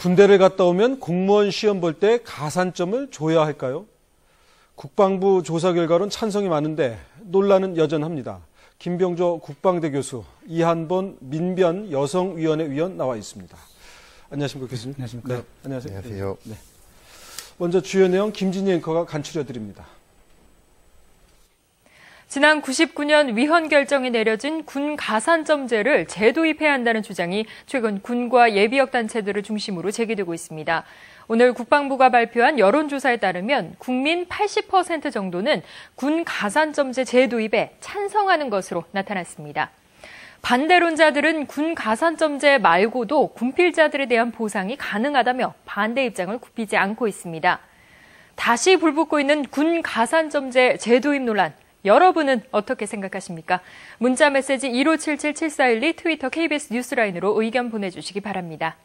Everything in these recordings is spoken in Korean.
군대를 갔다 오면 공무원 시험 볼 때 가산점을 줘야 할까요? 국방부 조사 결과로는 찬성이 많은데 논란은 여전합니다. 김병조 국방대 교수, 이한본 민변 여성위원회 위원 나와 있습니다. 안녕하십니까, 교수님. 안녕하십니까. 네, 안녕하세요. 안녕하세요. 네. 먼저 주요 내용 김진희 앵커가 간추려 드립니다. 지난 99년 위헌 결정이 내려진 군 가산점제를 재도입해야 한다는 주장이 최근 군과 예비역 단체들을 중심으로 제기되고 있습니다. 오늘 국방부가 발표한 여론조사에 따르면 국민 80% 정도는 군 가산점제 재도입에 찬성하는 것으로 나타났습니다. 반대론자들은 군 가산점제 말고도 군필자들에 대한 보상이 가능하다며 반대 입장을 굽히지 않고 있습니다. 다시 불붙고 있는 군 가산점제 재도입 논란. 여러분은 어떻게 생각하십니까? 문자 메시지 1577-7412 트위터 KBS 뉴스라인으로 의견 보내주시기 바랍니다.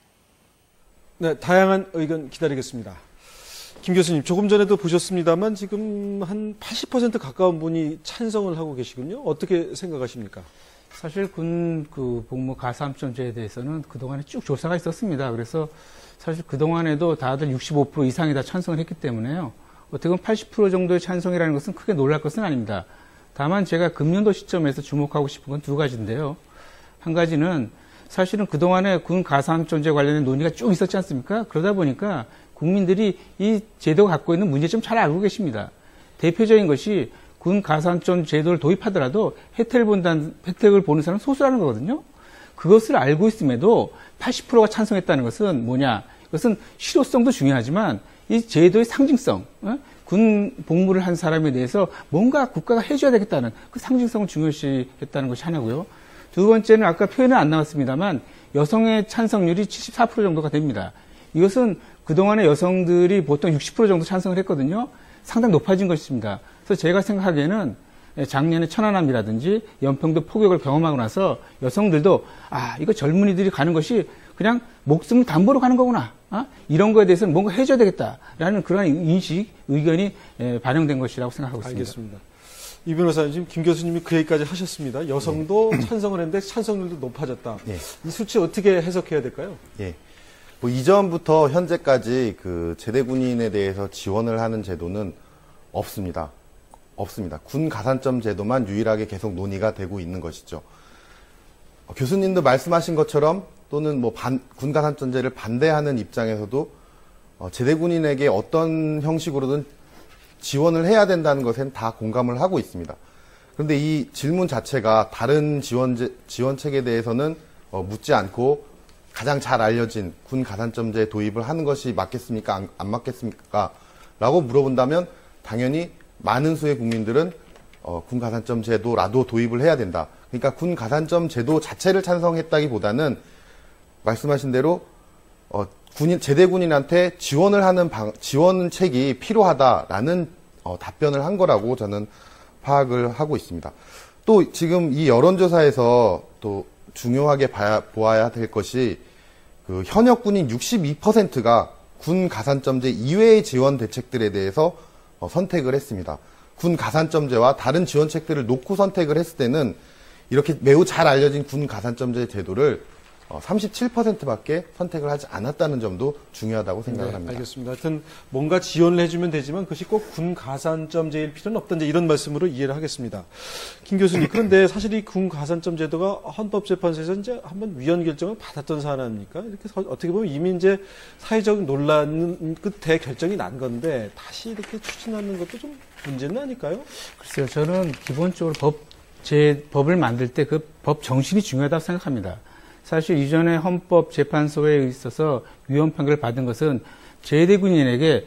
네, 다양한 의견 기다리겠습니다. 김 교수님, 조금 전에도 보셨습니다만 지금 한 80% 가까운 분이 찬성을 하고 계시군요. 어떻게 생각하십니까? 사실 군 복무 가산점제에 대해서는 그동안에 쭉 조사가 있었습니다. 그래서 사실 그동안에도 다들 65% 이상이 다 찬성을 했기 때문에요. 어떻게 보면 80% 정도의 찬성이라는 것은 크게 놀랄 것은 아닙니다. 다만 제가 금년도 시점에서 주목하고 싶은 건 두 가지인데요. 한 가지는 사실은 그동안에 군 가산점제 관련된 논의가 쭉 있었지 않습니까? 그러다 보니까 국민들이 이 제도가 갖고 있는 문제점 잘 알고 계십니다. 대표적인 것이 군 가산점 제도를 도입하더라도 혜택을 보는 사람은 소수라는 거거든요. 그것을 알고 있음에도 80%가 찬성했다는 것은 뭐냐? 이것은 실효성도 중요하지만 이 제도의 상징성, 군 복무를 한 사람에 대해서 뭔가 국가가 해줘야 되겠다는 그 상징성을 중요시했다는 것이 하나고요. 두 번째는 아까 표현은 안 나왔습니다만 여성의 찬성률이 74% 정도가 됩니다. 이것은 그동안의 여성들이 보통 60% 정도 찬성을 했거든요. 상당히 높아진 것입니다. 그래서 제가 생각하기에는 작년에 천안함이라든지 연평도 포격을 경험하고 나서 여성들도 이거 젊은이들이 가는 것이 그냥 목숨을 담보로 가는 거구나. 이런 거에 대해서는 뭔가 해줘야 되겠다라는 그런 인식, 의견이 반영된 것이라고 생각하고 있습니다. 알겠습니다. 이 변호사님, 지금 김 교수님이 그 얘기까지 하셨습니다. 여성도 찬성을 했는데 찬성률도 높아졌다. 예. 이 수치 어떻게 해석해야 될까요? 예. 이전부터 현재까지 그 제대 군인에 대해서 지원을 하는 제도는 없습니다. 군 가산점 제도만 유일하게 계속 논의가 되고 있는 것이죠. 교수님도 말씀하신 것처럼 또는 군 가산점제를 반대하는 입장에서도 제대 군인에게 어떤 형식으로든 지원을 해야 된다는 것엔 다 공감을 하고 있습니다. 그런데 이 질문 자체가 다른 지원책에 대해서는 묻지 않고 가장 잘 알려진 군 가산점제 도입을 하는 것이 맞겠습니까? 안 맞겠습니까? 라고 물어본다면 당연히 많은 수의 국민들은 군 가산점 제도라도 도입을 해야 된다. 그러니까 군 가산점 제도 자체를 찬성했다기보다는 말씀하신 대로 제대 군인한테 지원을 하는 지원책이 필요하다라는 답변을 한 거라고 저는 파악을 하고 있습니다. 또 지금 이 여론조사에서 또 중요하게 보아야 될 것이 그 현역 군인 62%가 군 가산점제 이외의 지원 대책들에 대해서 선택을 했습니다. 군 가산점제와 다른 지원책들을 놓고 선택을 했을 때는 이렇게 매우 잘 알려진 군 가산점제 제도를 37%밖에 선택을 하지 않았다는 점도 중요하다고 생각을 합니다. 알겠습니다. 하여튼 뭔가 지원을 해주면 되지만 그것이 꼭 군 가산점제일 필요는 없다. 이제 이런 말씀으로 이해를 하겠습니다. 김 교수님, 그런데 사실 이 군 가산점 제도가 헌법재판소에서 이제 한번 위헌 결정을 받았던 사안 아닙니까? 이렇게 어떻게 보면 이미 이제 사회적 논란 끝에 결정이 난 건데 다시 이렇게 추진하는 것도 좀 문제는 아닐까요? 글쎄요, 저는 기본적으로 법을 만들 때 그 법 정신이 중요하다고 생각합니다. 사실 이전에 헌법재판소에 있어서 위헌 판결을 받은 것은 제대 군인에게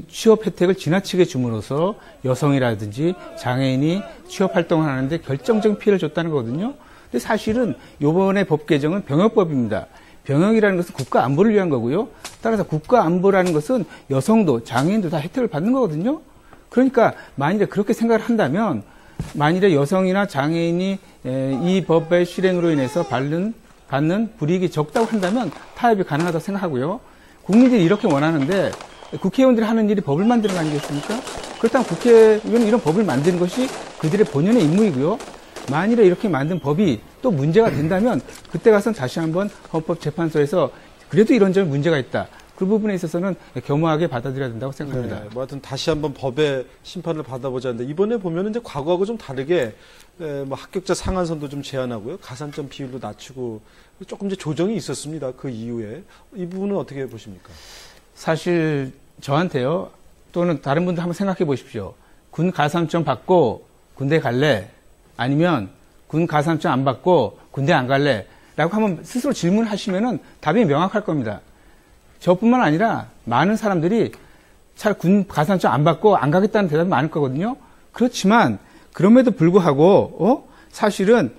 취업 혜택을 지나치게 줌으로써 여성이라든지 장애인이 취업 활동을 하는데 결정적인 피해를 줬다는 거거든요. 근데 사실은 이번에 법 개정은 병역법입니다. 병역이라는 것은 국가 안보를 위한 거고요. 따라서 국가 안보라는 것은 여성도 장애인도 다 혜택을 받는 거거든요. 그러니까 만일에 그렇게 생각을 한다면 만일에 여성이나 장애인이 이 법의 실행으로 인해서 받는 불이익이 적다고 한다면 타협이 가능하다고 생각하고요. 국민들이 이렇게 원하는데 국회의원들이 하는 일이 법을 만드는 거 아니겠습니까? 그렇다면 국회의원은 이런 법을 만드는 것이 그들의 본연의 임무이고요. 만일에 이렇게 만든 법이 또 문제가 된다면 그때 가서는 다시 한번 헌법재판소에서 그래도 이런 점에 문제가 있다. 그 부분에 있어서는 겸허하게 받아들여야 된다고 생각합니다. 네, 뭐 하여튼 다시 한번 법의 심판을 받아보자는데 이번에 보면은 이제 과거하고 좀 다르게 뭐 합격자 상한선도 좀 제한하고요. 가산점 비율도 낮추고 조금 이제 조정이 있었습니다. 그 이후에 이 부분은 어떻게 보십니까? 사실 저한테요. 또는 다른 분들 한번 생각해 보십시오. 군 가산점 받고 군대 갈래? 아니면 군 가산점 안 받고 군대 안 갈래? 라고 한번 스스로 질문하시면은 답이 명확할 겁니다. 저뿐만 아니라 많은 사람들이 군 가산점 안 받고 안 가겠다는 대답이 많을 거거든요. 그렇지만 그럼에도 불구하고 사실은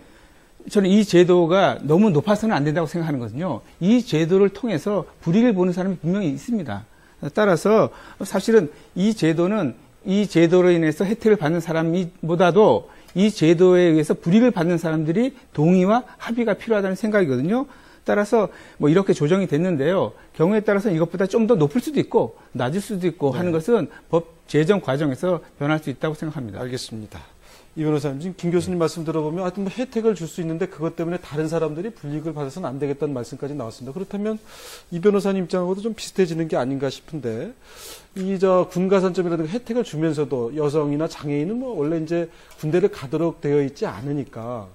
저는 이 제도가 너무 높아서는 안 된다고 생각하는 거거든요. 이 제도를 통해서 불이익을 보는 사람이 분명히 있습니다. 따라서 사실은 이 제도는 이 제도로 인해서 혜택을 받는 사람보다도 이 제도에 의해서 불이익을 받는 사람들이 동의와 합의가 필요하다는 생각이거든요. 따라서 뭐 이렇게 조정이 됐는데요. 경우에 따라서 이것보다 좀 더 높을 수도 있고 낮을 수도 있고 하는 것은 법 제정 과정에서 변할 수 있다고 생각합니다. 알겠습니다. 이 변호사님, 지금 김 교수님 말씀 들어보면 하여튼 뭐 혜택을 줄 수 있는데 그것 때문에 다른 사람들이 불이익을 받아서는 안 되겠다는 말씀까지 나왔습니다. 그렇다면 이 변호사님 입장하고도 좀 비슷해지는 게 아닌가 싶은데 군가산점이라든가 혜택을 주면서도 여성이나 장애인은 뭐 원래 이제 군대를 가도록 되어 있지 않으니까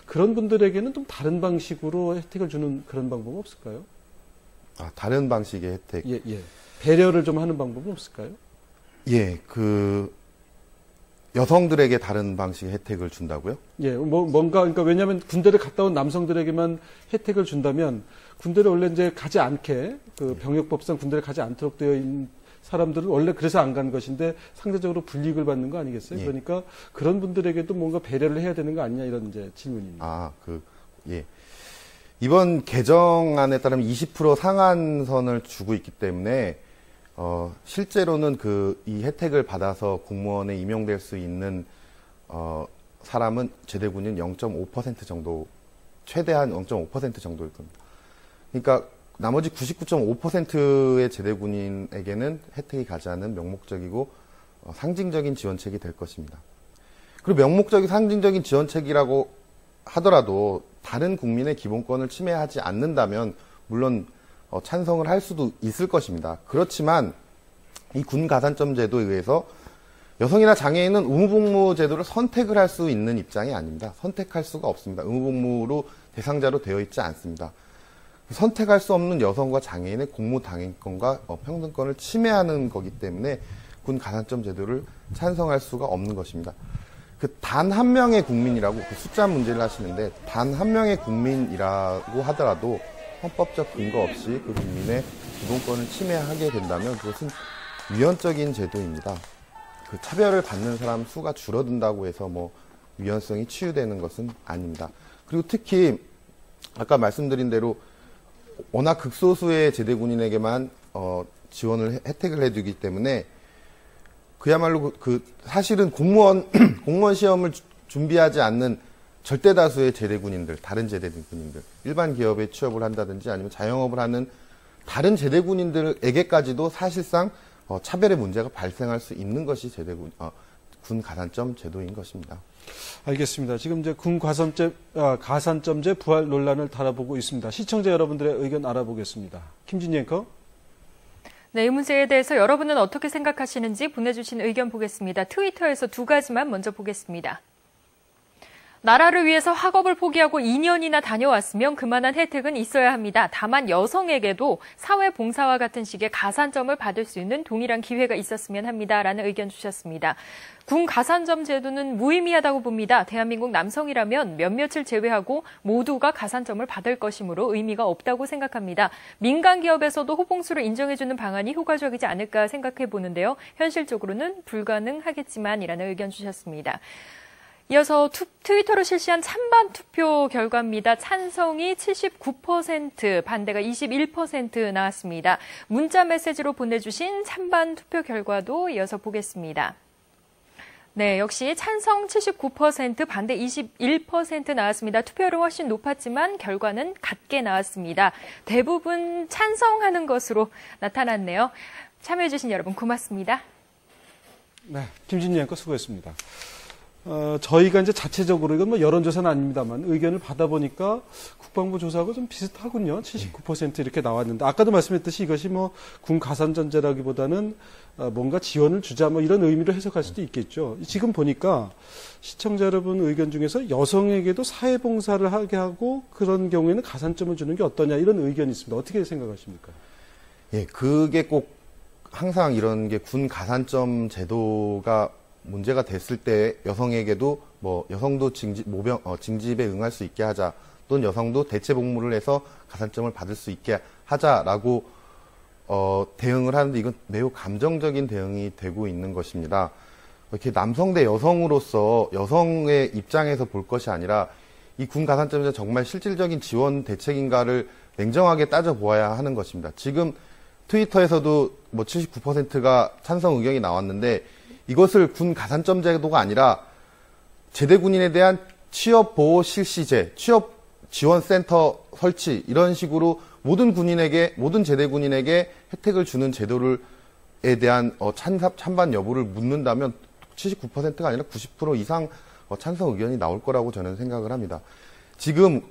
그런 분들에게는 좀 다른 방식으로 혜택을 주는 그런 방법은 없을까요? 다른 방식의 혜택. 예. 배려를 좀 하는 방법은 없을까요? 예, 여성들에게 다른 방식의 혜택을 준다고요? 예, 그러니까 왜냐하면 군대를 갔다 온 남성들에게만 혜택을 준다면 군대를 원래 이제 가지 않게 병역법상 군대를 가지 않도록 되어 있는 사람들은 원래 그래서 안 가는 것인데 상대적으로 불이익을 받는 거 아니겠어요? 예. 그러니까 그런 분들에게도 뭔가 배려를 해야 되는 거 아니냐 이런 이제 질문입니다. 예. 이번 개정안에 따르면 20% 상한선을 주고 있기 때문에 실제로는 이 혜택을 받아서 공무원에 임용될 수 있는 사람은 제대군인 0.5% 정도, 최대한 0.5% 정도일 겁니다. 그러니까 나머지 99.5%의 제대군인에게는 혜택이 가지 않은 명목적이고 상징적인 지원책이 될 것입니다. 그리고 명목적인 상징적인 지원책이라고 하더라도 다른 국민의 기본권을 침해하지 않는다면 물론 찬성을 할 수도 있을 것입니다. 그렇지만 이 군 가산점 제도에 의해서 여성이나 장애인은 의무복무 제도를 선택을 할 수 있는 입장이 아닙니다. 선택할 수가 없습니다. 의무복무로 대상자로 되어 있지 않습니다. 선택할 수 없는 여성과 장애인의 공무 당연권과 평등권을 침해하는 거기 때문에 군 가산점 제도를 찬성할 수가 없는 것입니다. 단 한 명의 국민이라고 숫자 문제를 하시는데 단 한 명의 국민이라고 하더라도 헌법적 근거 없이 그 국민의 기본권을 침해하게 된다면 그것은 위헌적인 제도입니다. 차별을 받는 사람 수가 줄어든다고 해서 위헌성이 치유되는 것은 아닙니다. 그리고 특히 아까 말씀드린 대로 워낙 극소수의 제대군인에게만 지원을 혜택을 해주기 때문에 그야말로 사실은 공무원 시험을 준비하지 않는 절대 다수의 제대군인들, 다른 제대군인들, 일반 기업에 취업을 한다든지 아니면 자영업을 하는 다른 제대군인들에게까지도 사실상 차별의 문제가 발생할 수 있는 것이 군 가산점 제도인 것입니다. 알겠습니다. 지금 이제 군 가산점제 부활 논란을 다뤄보고 있습니다. 시청자 여러분들의 의견 알아보겠습니다. 김진희 앵커. 네, 이 문제에 대해서 여러분은 어떻게 생각하시는지 보내주신 의견 보겠습니다. 트위터에서 두 가지만 먼저 보겠습니다. 나라를 위해서 학업을 포기하고 2년이나 다녀왔으면 그만한 혜택은 있어야 합니다. 다만 여성에게도 사회봉사와 같은 식의 가산점을 받을 수 있는 동일한 기회가 있었으면 합니다. 라는 의견 주셨습니다. 군 가산점 제도는 무의미하다고 봅니다. 대한민국 남성이라면 몇몇을 제외하고 모두가 가산점을 받을 것이므로 의미가 없다고 생각합니다. 민간 기업에서도 호봉수를 인정해주는 방안이 효과적이지 않을까 생각해 보는데요. 현실적으로는 불가능하겠지만이라는 의견 주셨습니다. 이어서 트위터로 실시한 찬반 투표 결과입니다. 찬성이 79%, 반대가 21% 나왔습니다. 문자 메시지로 보내주신 찬반 투표 결과도 이어서 보겠습니다. 네, 역시 찬성 79%, 반대 21% 나왔습니다. 투표율은 훨씬 높았지만 결과는 같게 나왔습니다. 대부분 찬성하는 것으로 나타났네요. 참여해주신 여러분 고맙습니다. 네, 김진희 앵커 수고했습니다. 저희가 이제 자체적으로 이건 뭐 여론조사는 아닙니다만 의견을 받아보니까 국방부 조사하고 좀 비슷하군요. 79% 이렇게 나왔는데 아까도 말씀했듯이 이것이 뭐 군 가산점제라기보다는 뭔가 지원을 주자 뭐 이런 의미로 해석할 수도 있겠죠. 지금 보니까 시청자 여러분 의견 중에서 여성에게도 사회봉사를 하게 하고 그런 경우에는 가산점을 주는 게 어떠냐 이런 의견이 있습니다. 어떻게 생각하십니까? 예, 그게 꼭 항상 이런 게 군 가산점 제도가 문제가 됐을 때 여성에게도 뭐 여성도 징집에 응할 수 있게 하자 또는 여성도 대체 복무를 해서 가산점을 받을 수 있게 하자라고 대응을 하는데 이건 매우 감정적인 대응이 되고 있는 것입니다. 이렇게 남성 대 여성으로서 여성의 입장에서 볼 것이 아니라 이 군 가산점이 정말 실질적인 지원 대책인가를 냉정하게 따져보아야 하는 것입니다. 지금 트위터에서도 뭐 79%가 찬성 의견이 나왔는데 이것을 군 가산점 제도가 아니라 제대군인에 대한 취업 보호 실시제, 취업 지원 센터 설치 이런 식으로 모든 제대군인에게 혜택을 주는 제도에 대한 찬반 여부를 묻는다면 79%가 아니라 90% 이상 찬성 의견이 나올 거라고 저는 생각을 합니다. 지금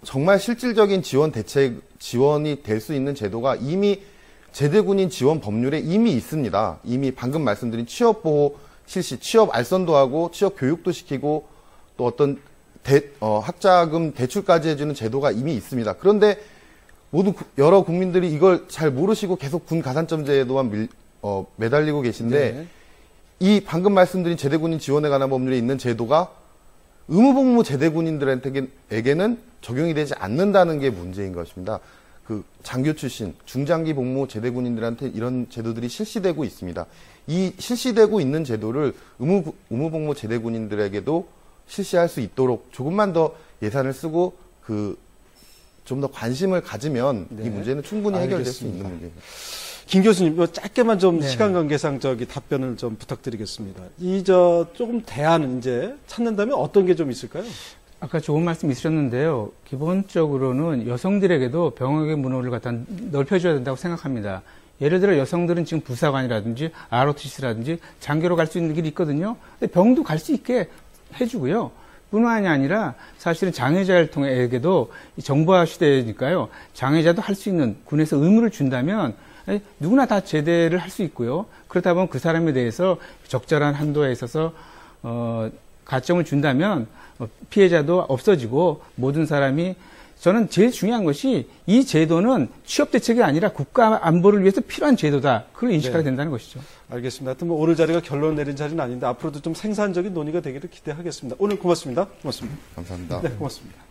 정말 실질적인 지원이 될 수 있는 제도가 이미 제대군인 지원 법률에 이미 있습니다. 이미 방금 말씀드린 취업보호 실시, 취업 알선도 하고 취업 교육도 시키고 또 어떤 학자금 대출까지 해주는 제도가 이미 있습니다. 그런데 여러 국민들이 이걸 잘 모르시고 계속 군 가산점 제도만 매달리고 계신데 네. 이 방금 말씀드린 제대군인 지원에 관한 법률에 있는 제도가 의무복무 제대군인들에게는 적용이 되지 않는다는 게 문제인 것입니다. 그 장교 출신, 중장기 복무 제대군인들한테 이런 제도들이 실시되고 있습니다. 이 실시되고 있는 제도를 의무복무 제대군인들에게도 실시할 수 있도록 조금만 더 예산을 쓰고 좀 더 관심을 가지면 이 문제는 충분히 해결될 수 있는 문제입니다. 김 교수님, 짧게만 좀 네. 시간 관계상 답변을 좀 부탁드리겠습니다. 조금 대안은 이제 찾는다면 어떤 게 좀 있을까요? 아까 좋은 말씀 있으셨는데요. 기본적으로는 여성들에게도 병역의 문호를 갖다 넓혀줘야 된다고 생각합니다. 예를 들어 여성들은 지금 부사관이라든지 ROTC라든지 장교로 갈 수 있는 길이 있거든요. 근데 병도 갈 수 있게 해주고요. 뿐만이 아니라 사실은 장애자에게도 정보화 시대니까요. 장애자도 할 수 있는 군에서 의무를 준다면 누구나 다 제대를 할 수 있고요. 그렇다 보면 그 사람에 대해서 적절한 한도에 있어서 가점을 준다면 피해자도 없어지고 모든 사람이 저는 제일 중요한 것이 이 제도는 취업 대책이 아니라 국가 안보를 위해서 필요한 제도다. 그걸 인식하게 된다는 것이죠. 알겠습니다. 하여튼 뭐 오늘 자리가 결론 내린 자리는 아닌데 앞으로도 좀 생산적인 논의가 되기를 기대하겠습니다. 오늘 고맙습니다. 고맙습니다. 감사합니다. 네, 고맙습니다.